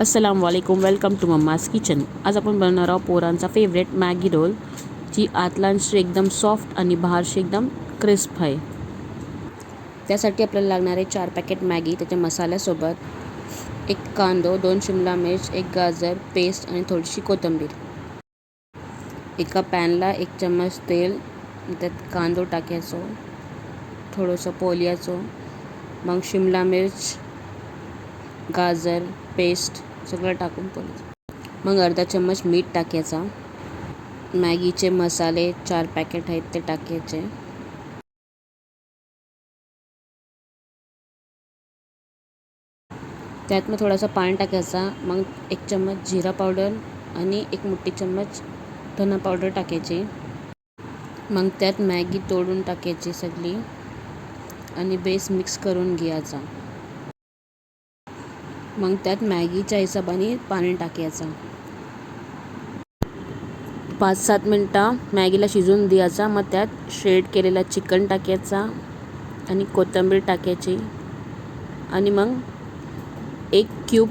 अस्सलाम वालेकुम, welcome to mamma's kitchen. आज आपण बनवणार आहोत पोरांचा फेवरेट मॅगी रोल, जी आतलांशी एकदम सॉफ्ट आणि बाहेरशी एकदम क्रिस्प आहे. त्यासाठी आपल्याला लागणार आहे 4 पॅकेट मॅगी, त्याच्या मसाल्यासोबत 1 कांदो, 2 शिमला मिर्च, 1 गाजर पेस्ट आणि थोडीशी कोथिंबीर. एका पॅनला 1 चम्मच तेल, त्यात कांदो टाकायचो, थोडंसं पोलियाचो, मग शिमला मिर्च, गाजर पेस्ट सगळं टाकून पोळायचं. मग अर्धा चम्मच मीठ टाकायचा. मॅगीचे मसाले 4 पॅकेट आहेत ते टाकायचे. त्यात मग थोडासा पाणी टाकायचा. मग 1 चम्मच जिरा पावडर आणि 1 मोठी चम्मच धना पावडर टाकायची. मग त्यात मॅगी तोडून टाकायची सगळी आणि बेस मिक्स करून घ्यायचा. मग त्यात मॅगीच्या हिशोबाने पाणी टाकायचं. 5-7 मिनटं मॅगीला शिजवून द्यायचा. मग त्यात श्रेड केलेला चिकन टाकायचा आणि कोथिंबीर टाकायची आणि मग 1 क्यूब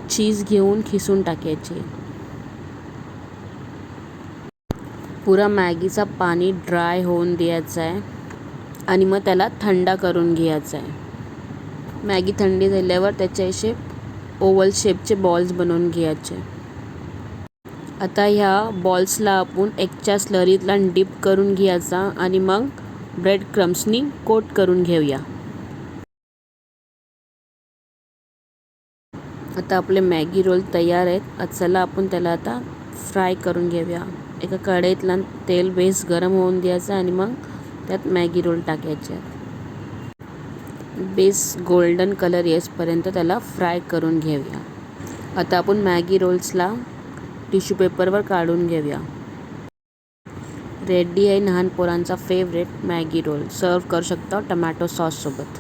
चीज घेऊन खिसून टाकायची. पुरा मॅगीचा पाणी ड्राय होऊन द्यायचा आहे आणि मग त्याला थंड करून घ्यायचा आहे. मॅगी थंडी झाल्यावर त्याचे असे ओव्हल शेपचे बॉल्स बनवून घ्यायचे. आता ह्या बॉल्सला आपण एगच्या स्लरीतला डिप करून घ्यायचा आणि मग ब्रेड क्रम्सनी कोट करून घेऊया. आता आपले मॅगी रोल तयार आहेत. चला आपण त्याला आता फ्राय करून घेऊया. एका कढईतला तेल बेस गरम होऊन द्यायचं आणि मग त्यात मॅगी रोल टाकायचे. बेस गोल्डन कलर येईपर्यंत त्याला फ्राय करून घेऊया. आता आपण मॅगी रोल्सला टिश्यू पेपरवर काढून घेऊया. रेडी आहे लहान पोरांचा फेवरेट मॅगी रोल. सर्व करू शकता टमॅटो सॉस सोबत.